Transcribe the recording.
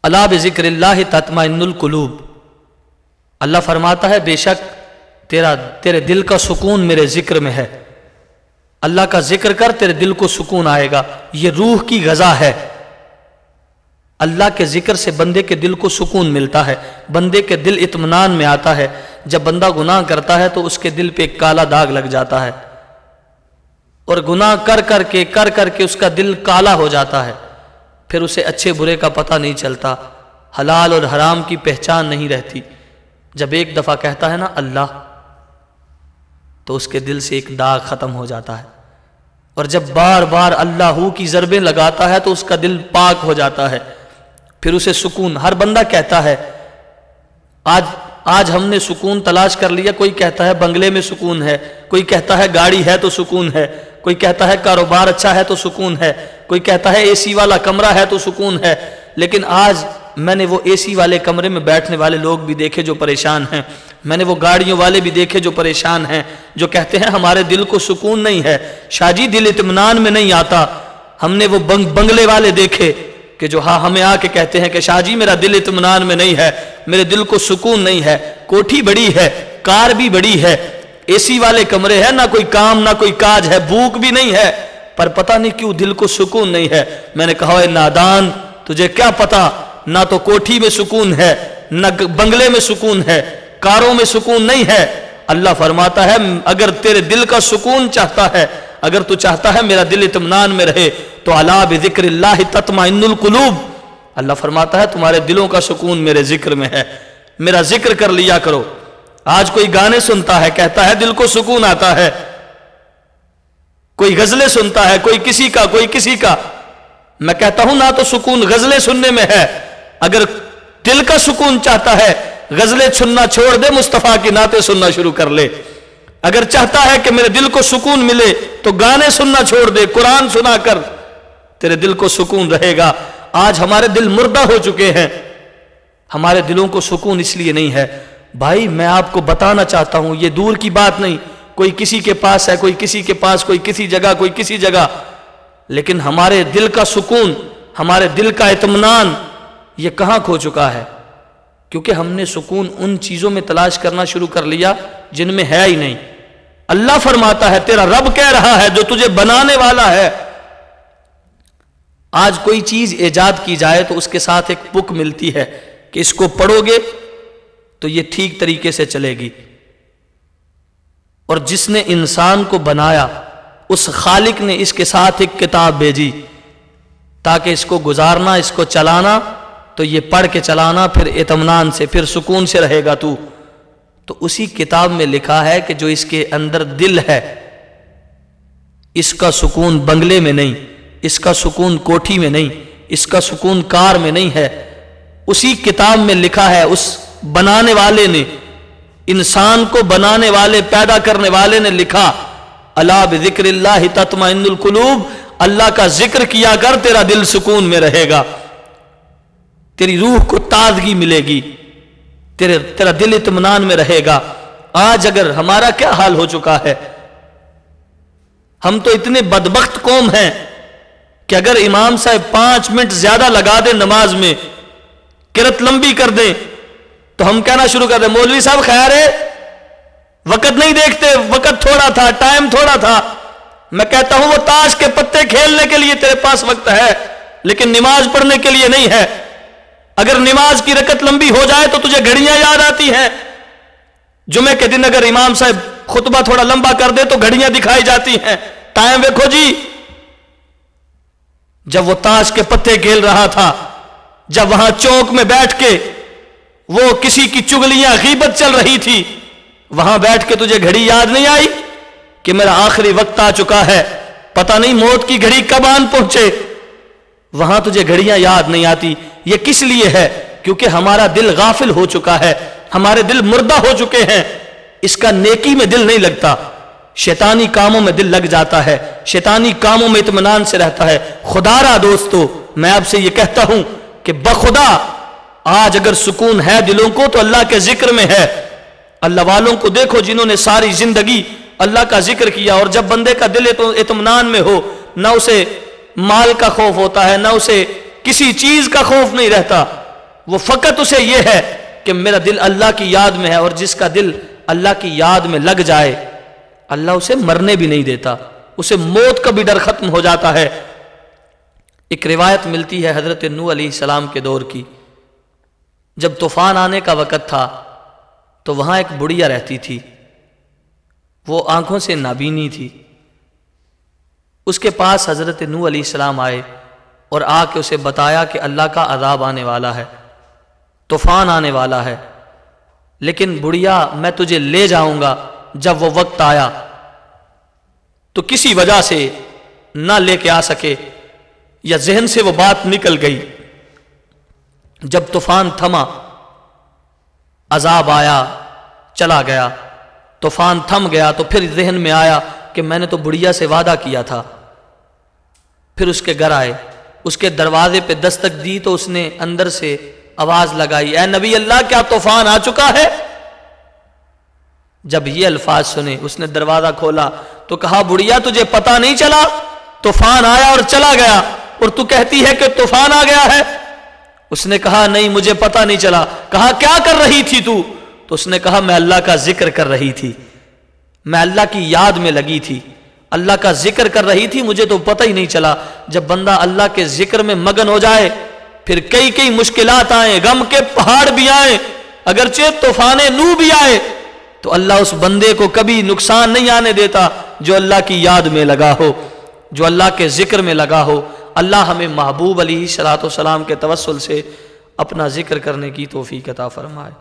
अला बिज़िक्रिल्लाहि तत्मइन्नुल कुलूब। अल्लाह फरमाता है बेशक तेरे दिल का सुकून मेरे जिक्र में है। अल्लाह का जिक्र कर, तेरे दिल को सुकून आएगा। ये रूह की गज़ा है। अल्लाह के जिक्र से बंदे के दिल को सुकून मिलता है, बंदे के दिल इत्मीनान में आता है। जब बंदा गुनाह करता है तो उसके दिल पे एक काला दाग लग जाता है और गुनाह कर करके उसका दिल काला हो जाता है। फिर उसे अच्छे बुरे का पता नहीं चलता, हलाल और हराम की पहचान नहीं रहती। जब एक दफ़ा कहता है ना अल्लाह, तो उसके दिल से एक दाग ख़त्म हो जाता है। और जब बार बार अल्लाहू की ज़रबें लगाता है तो उसका दिल पाक हो जाता है। फिर उसे सुकून, हर बंदा कहता है आज हमने सुकून तलाश कर लिया। कोई कहता है बंगले में सुकून है, कोई कहता है गाड़ी है तो सुकून है, कोई कहता है कारोबार अच्छा है तो सुकून है, कोई कहता है एसी वाला कमरा है तो सुकून है। लेकिन आज मैंने वो एसी वाले कमरे में बैठने वाले लोग भी देखे जो परेशान हैं, मैंने वो गाड़ियों वाले भी देखे जो परेशान हैं, जो कहते हैं हमारे दिल को सुकून नहीं है, शाजी दिल इत्मीनान में नहीं आता। हमने वो बंगले वाले देखे कि जो हमें आके कहते हैं कि शाहजी मेरा दिल इत्मीनान में नहीं है, मेरे दिल को सुकून नहीं है। कोठी बड़ी है, कार भी बड़ी है, एसी वाले कमरे हैं, ना कोई काम ना कोई काज है, भूख भी नहीं है, पर पता नहीं क्यों दिल को सुकून नहीं है। मैंने कहा ए नादान, तुझे क्या पता, ना तो कोठी में सुकून है, ना बंगले में सुकून है, कारों में सुकून नहीं है। अल्लाह फरमाता है अगर तेरे दिल का सुकून चाहता है, अगर तू चाहता है मेरा दिल इत्मीनान में रहे, तो अला बिज़िक्रिल्लाहि तत्मइन्नुल कुलूब। अल्लाह फरमाता है तुम्हारे दिलों का सुकून मेरे जिक्र में है, मेरा जिक्र कर लिया करो। आज कोई गाने सुनता है, कहता है दिल को सुकून आता है, कोई गजलें सुनता है, कोई किसी का कोई किसी का। मैं कहता हूं ना तो सुकून गजलें सुनने में है, अगर दिल का सुकून चाहता है गजलें सुनना छोड़ दे, मुस्तफा की नाते सुनना शुरू कर ले। अगर चाहता है कि मेरे दिल को सुकून मिले तो गाने सुनना छोड़ दे, कुरान सुना कर, तेरे दिल को सुकून रहेगा। आज हमारे दिल मुर्दा हो चुके हैं, हमारे दिलों को सुकून इसलिए नहीं है। भाई मैं आपको बताना चाहता हूं, ये दूर की बात नहीं, कोई किसी के पास है, कोई किसी के पास, कोई किसी जगह, कोई किसी जगह, लेकिन हमारे दिल का सुकून, हमारे दिल का इत्मीनान ये कहां खो चुका है? क्योंकि हमने सुकून उन चीजों में तलाश करना शुरू कर लिया जिनमें है ही नहीं। अल्लाह फरमाता है, तेरा रब कह रहा है जो तुझे बनाने वाला है। आज कोई चीज ईजाद की जाए तो उसके साथ एक बुक मिलती है कि इसको पढ़ोगे तो ये ठीक तरीके से चलेगी। और जिसने इंसान को बनाया उस खालिक ने इसके साथ एक किताब भेजी ताकि इसको गुजारना, इसको चलाना, तो ये पढ़ के चलाना, फिर इत्मीनान से, फिर सुकून से रहेगा तू। तो उसी किताब में लिखा है कि जो इसके अंदर दिल है, इसका सुकून बंगले में नहीं, इसका सुकून कोठी में नहीं, इसका सुकून कार में नहीं है। उसी किताब में लिखा है, उस बनाने वाले ने, इंसान को बनाने वाले, पैदा करने वाले ने लिखा, अला बिज़िक्रिल्लाहि तत्मइन्नुल कुलूब, अल्लाह का जिक्र किया कर, तेरा दिल सुकून में रहेगा, तेरी रूह को ताजगी मिलेगी, तेरा दिल इत्मीनान में रहेगा। आज अगर हमारा क्या हाल हो चुका है, हम तो इतने बदबख्त कौम हैं कि अगर इमाम साहब 5 मिनट ज्यादा लगा दें नमाज में, किरत लंबी कर दें, तो हम कहना शुरू कर दें मौलवी साहब खैर है, वक्त नहीं देखते, वक्त थोड़ा था, टाइम थोड़ा था। मैं कहता हूं वो ताश के पत्ते खेलने के लिए तेरे पास वक्त है, लेकिन नमाज पढ़ने के लिए नहीं है। अगर नमाज की रकत लंबी हो जाए तो तुझे घड़ियां याद आती हैं। जुमे के दिन अगर इमाम साहब खुतबा थोड़ा लंबा कर दे तो घड़ियां दिखाई जाती हैं, टाइम देखो जी। जब वो ताश के पत्ते खेल रहा था, जब वहां चौक में बैठ के वो किसी की चुगलियां गीबत चल रही थी, वहां बैठ के तुझे घड़ी याद नहीं आई कि मेरा आखिरी वक्त आ चुका है, पता नहीं मौत की घड़ी कब आन पहुंचे? वहां तुझे घड़ियां याद नहीं आती। ये किस लिए है? क्योंकि हमारा दिल गाफिल हो चुका है, हमारे दिल मुर्दा हो चुके हैं। इसका नेकी में दिल नहीं लगता, शैतानी कामों में दिल लग जाता है, शैतानी कामों में इत्मीनान से रहता है। खुदारा दोस्तों, मैं आपसे ये कहता हूं कि बखुदा आज अगर सुकून है दिलों को तो अल्लाह के जिक्र में है। अल्लाह वालों को देखो जिन्होंने सारी जिंदगी अल्लाह का जिक्र किया, और जब बंदे का दिल इत्मीनान में हो, ना उसे माल का खौफ होता है, ना उसे किसी चीज का खौफ नहीं रहता। وہ فقط اسے یہ ہے کہ میرا دل اللہ کی یاد میں ہے، اور جس کا دل اللہ کی یاد میں لگ جائے اللہ اسے مرنے بھی نہیں دیتا، اسے موت کا بھی ڈر ختم ہو جاتا ہے۔ ایک روایت ملتی ہے حضرت نوح علیہ السلام کے دور کی، جب طوفان آنے کا وقت تھا تو وہاں ایک بڑھیا رہتی تھی، وہ آنکھوں سے نابینی تھی۔ اس کے پاس حضرت نوح علیہ السلام آئے اور آ کے اسے بتایا کہ اللہ کا عذاب آنے والا ہے، طوفان آنے والا ہے، لیکن بڑھیا میں تجھے لے جاؤں گا جب وہ وقت آیا۔ تو کسی وجہ سے نہ لے کے آ سکے یا ذہن سے وہ بات نکل گئی۔ جب طوفان تھما، عذاب آیا، چلا گیا، طوفان تھم گیا، تو پھر ذہن میں آیا کہ میں نے تو بڑھیا سے وعدہ کیا تھا۔ پھر اس کے گھر آئے، اس کے دروازے پہ دستک دی تو اس نے اندر سے آواز لگائی، اے نبی اللہ کیا طوفان آ چکا ہے؟ جب یہ الفاظ سنے اس نے دروازہ کھولا تو کہا، بڑھیا تجھے پتہ نہیں چلا؟ طوفان آیا اور چلا گیا اور تو کہتی ہے کہ طوفان آ گیا ہے؟ اس نے کہا نہیں مجھے پتہ نہیں چلا۔ کہا کیا کر رہی تھی تو؟ تو اس نے کہا میں اللہ کا ذکر کر رہی تھی، میں اللہ کی یاد میں لگی تھی، اللہ کا ذکر کر رہی تھی، مجھے تو پتہ ہی نہیں چلا۔ جب بندہ اللہ کے ذکر میں مگن ہو جائے پھر کئی مشکلات آئیں، غم کے پہاڑ بھی آئیں، اگرچہ طوفان نوح بھی آئے تو اللہ اس بندے کو کبھی نقصان نہیں آنے دیتا جو اللہ کی یاد میں لگا ہو، جو اللہ کے ذکر میں لگا ہو۔ اللہ ہمیں محبوب علیہ الصلوۃ والسلام کے توسل سے اپنا ذکر کرنے کی توفیق عطا فرمائے۔